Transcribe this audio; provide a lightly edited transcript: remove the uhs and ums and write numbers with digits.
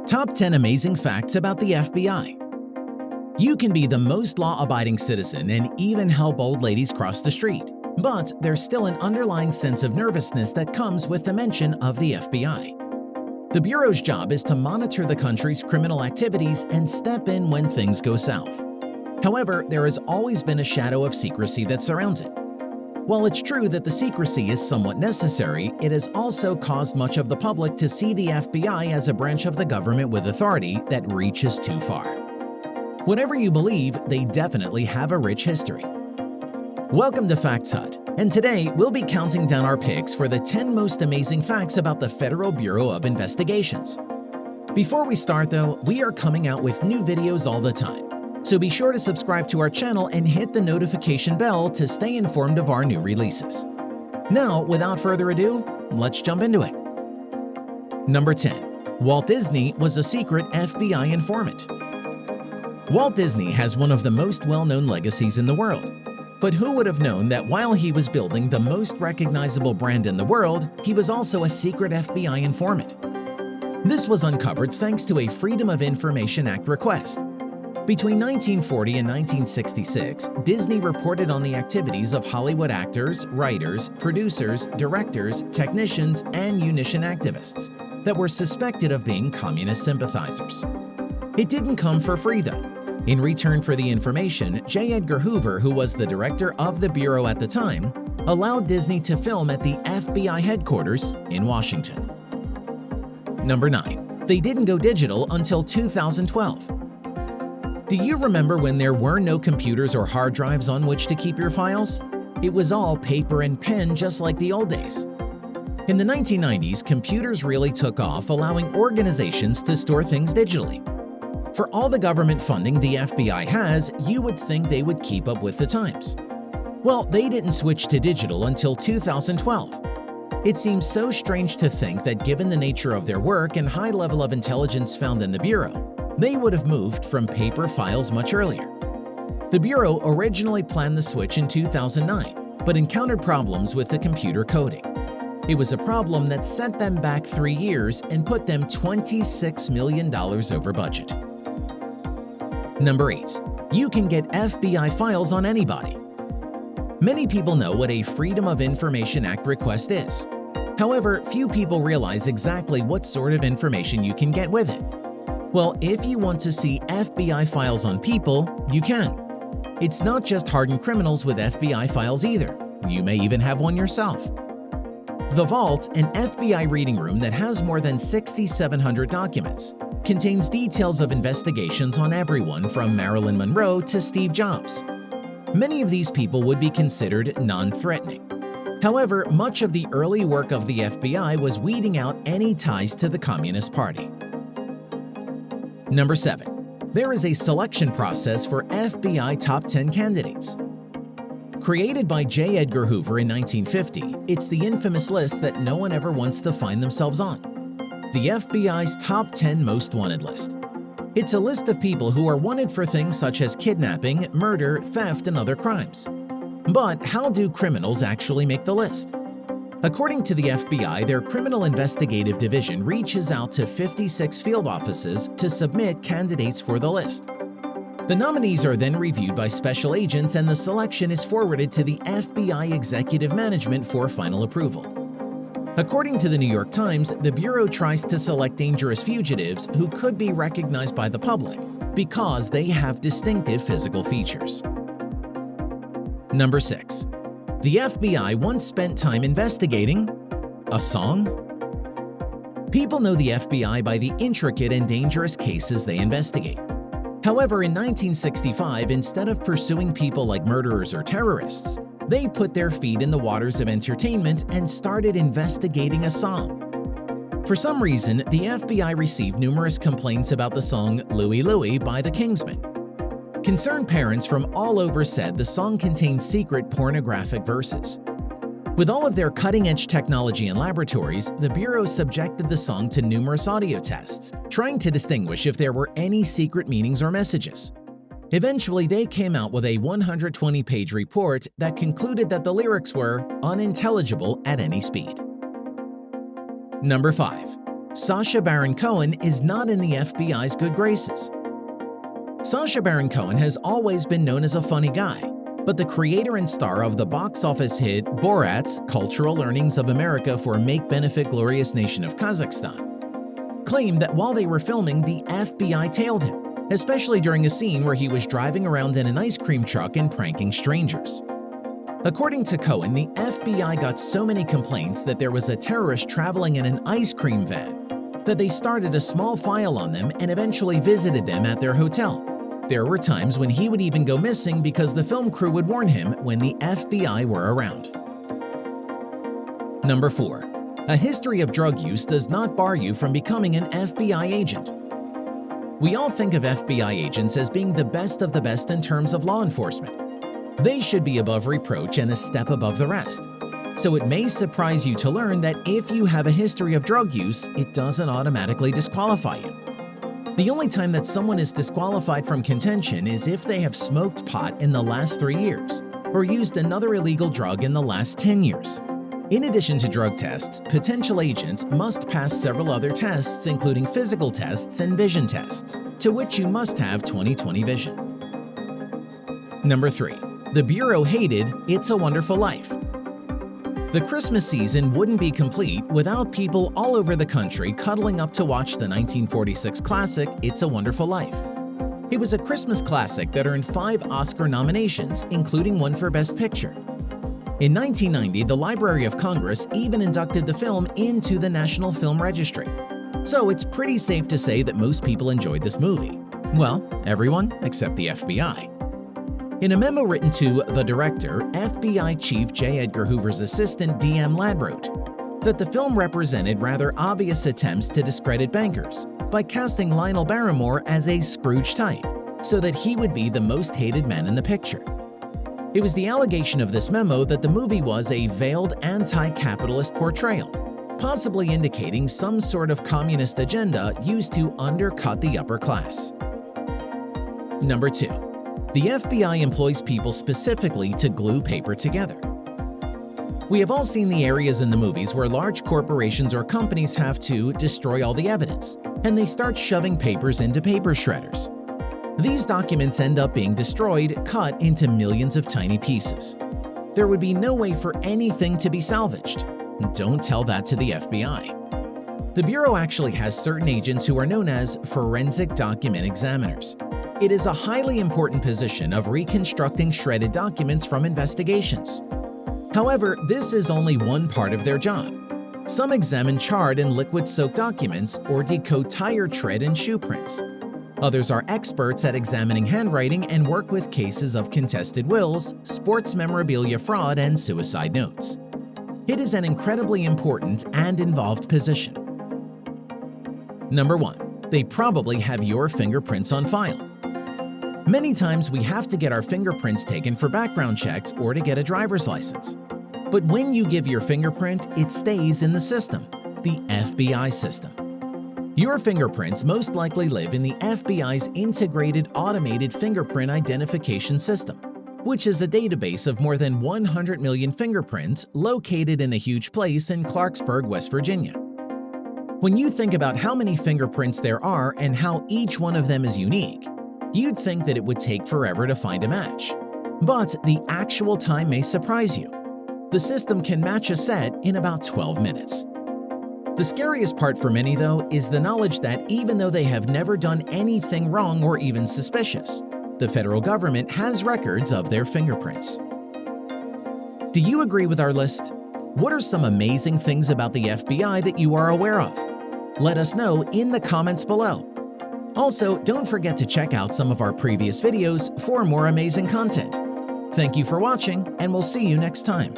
Top 10 Amazing Facts About the FBI. You can be the most law-abiding citizen and even help old ladies cross the street, but there's still an underlying sense of nervousness that comes with the mention of the FBI. The Bureau's job is to monitor the country's criminal activities and step in when things go south. However, there has always been a shadow of secrecy that surrounds it. While it's true that the secrecy is somewhat necessary, it has also caused much of the public to see the FBI as a branch of the government with authority that reaches too far. Whatever you believe, they definitely have a rich history. Welcome to Facts Hut, and today we'll be counting down our picks for the 10 most amazing facts about the Federal Bureau of Investigations. Before we start though, we are coming out with new videos all the time. So be sure to subscribe to our channel and hit the notification bell to stay informed of our new releases. Now, without further ado, let's jump into it. Number 10. Walt Disney was a secret FBI informant. Walt Disney has one of the most well-known legacies in the world. But who would have known that while he was building the most recognizable brand in the world, he was also a secret FBI informant? This was uncovered thanks to a Freedom of Information Act request. Between 1940 and 1966, Disney reported on the activities of Hollywood actors, writers, producers, directors, technicians, and munition activists that were suspected of being communist sympathizers. It didn't come for free, though. In return for the information, J. Edgar Hoover, who was the director of the Bureau at the time, allowed Disney to film at the FBI headquarters in Washington. Number 9. They didn't go digital until 2012. Do you remember when there were no computers or hard drives on which to keep your files? It was all paper and pen, just like the old days. In the 1990s, computers really took off, allowing organizations to store things digitally. For all the government funding the FBI has, you would think they would keep up with the times. Well, they didn't switch to digital until 2012. It seems so strange to think that given the nature of their work and high level of intelligence found in the Bureau, they would have moved from paper files much earlier. The Bureau originally planned the switch in 2009, but encountered problems with the computer coding. It was a problem that set them back 3 years and put them $26 million over budget. Number 8. You can get FBI files on anybody. Many people know what a Freedom of Information Act request is. However, few people realize exactly what sort of information you can get with it. Well, if you want to see FBI files on people, you can. It's not just hardened criminals with FBI files either. You may even have one yourself. The Vault, an FBI reading room that has more than 6,700 documents, contains details of investigations on everyone from Marilyn Monroe to Steve Jobs. Many of these people would be considered non-threatening. However, much of the early work of the FBI was weeding out any ties to the Communist Party. Number 7. There is a selection process for FBI Top 10 candidates. Created by J. Edgar Hoover in 1950, it's the infamous list that no one ever wants to find themselves on. The FBI's Top 10 Most Wanted list. It's a list of people who are wanted for things such as kidnapping, murder, theft, and other crimes. But how do criminals actually make the list? According to the FBI, their Criminal Investigative Division reaches out to 56 field offices to submit candidates for the list. The nominees are then reviewed by special agents and the selection is forwarded to the FBI Executive Management for final approval. According to the New York Times, the Bureau tries to select dangerous fugitives who could be recognized by the public because they have distinctive physical features. Number 6. The FBI once spent time investigating a song? People know the FBI by the intricate and dangerous cases they investigate. However, in 1965, instead of pursuing people like murderers or terrorists, they put their feet in the waters of entertainment and started investigating a song. For some reason, the FBI received numerous complaints about the song Louie Louie by the Kingsmen. Concerned parents from all over said the song contained secret pornographic verses. With all of their cutting-edge technology and laboratories, the Bureau subjected the song to numerous audio tests, trying to distinguish if there were any secret meanings or messages. Eventually, they came out with a 120-page report that concluded that the lyrics were unintelligible at any speed. Number 5. Sacha Baron Cohen is not in the FBI's good graces. Sacha Baron Cohen has always been known as a funny guy, but the creator and star of the box office hit Borat's Cultural Earnings of America for Make Benefit Glorious Nation of Kazakhstan claimed that while they were filming, the FBI tailed him, especially during a scene where he was driving around in an ice cream truck and pranking strangers. According to Cohen, the FBI got so many complaints that there was a terrorist traveling in an ice cream van that they started a small file on them and eventually visited them at their hotel. There were times when he would even go missing because the film crew would warn him when the FBI were around. Number 4. A history of drug use does not bar you from becoming an FBI agent. We all think of FBI agents as being the best of the best in terms of law enforcement. They should be above reproach and a step above the rest. So it may surprise you to learn that if you have a history of drug use, it doesn't automatically disqualify you. The only time that someone is disqualified from contention is if they have smoked pot in the last 3 years or used another illegal drug in the last 10 years. In addition to drug tests, potential agents must pass several other tests, including physical tests and vision tests, to which you must have 20/20 vision. Number 3. The Bureau hated It's a Wonderful Life. The Christmas season wouldn't be complete without people all over the country cuddling up to watch the 1946 classic It's a Wonderful Life. It was a Christmas classic that earned 5 Oscar nominations, including one for Best Picture. In 1990, the Library of Congress even inducted the film into the National Film Registry. So it's pretty safe to say that most people enjoyed this movie. Well, everyone except the FBI. In a memo written to the director, FBI Chief J. Edgar Hoover's assistant D.M. Ladd wrote that the film represented rather obvious attempts to discredit bankers by casting Lionel Barrymore as a Scrooge type, so that he would be the most hated man in the picture. It was the allegation of this memo that the movie was a veiled anti-capitalist portrayal, possibly indicating some sort of communist agenda used to undercut the upper class. Number 2. The FBI employs people specifically to glue paper together. We have all seen the areas in the movies where large corporations or companies have to destroy all the evidence, and they start shoving papers into paper shredders. These documents end up being destroyed, cut into millions of tiny pieces. There would be no way for anything to be salvaged. Don't tell that to the FBI. The Bureau actually has certain agents who are known as forensic document examiners. It is a highly important position of reconstructing shredded documents from investigations. However, this is only one part of their job. Some examine charred and liquid-soaked documents or decode tire tread and shoe prints. Others are experts at examining handwriting and work with cases of contested wills, sports memorabilia fraud, and suicide notes. It is an incredibly important and involved position. Number 1. They probably have your fingerprints on file. Many times we have to get our fingerprints taken for background checks or to get a driver's license. But when you give your fingerprint, it stays in the system, the FBI system. Your fingerprints most likely live in the FBI's Integrated Automated Fingerprint Identification System, which is a database of more than 100 million fingerprints located in a huge place in Clarksburg, West Virginia. When you think about how many fingerprints there are and how each one of them is unique, you'd think that it would take forever to find a match. But the actual time may surprise you. The system can match a set in about 12 minutes. The scariest part for many, though, is the knowledge that even though they have never done anything wrong or even suspicious, the federal government has records of their fingerprints. Do you agree with our list? What are some amazing things about the FBI that you are aware of? Let us know in the comments below. Also, don't forget to check out some of our previous videos for more amazing content. Thank you for watching, and we'll see you next time.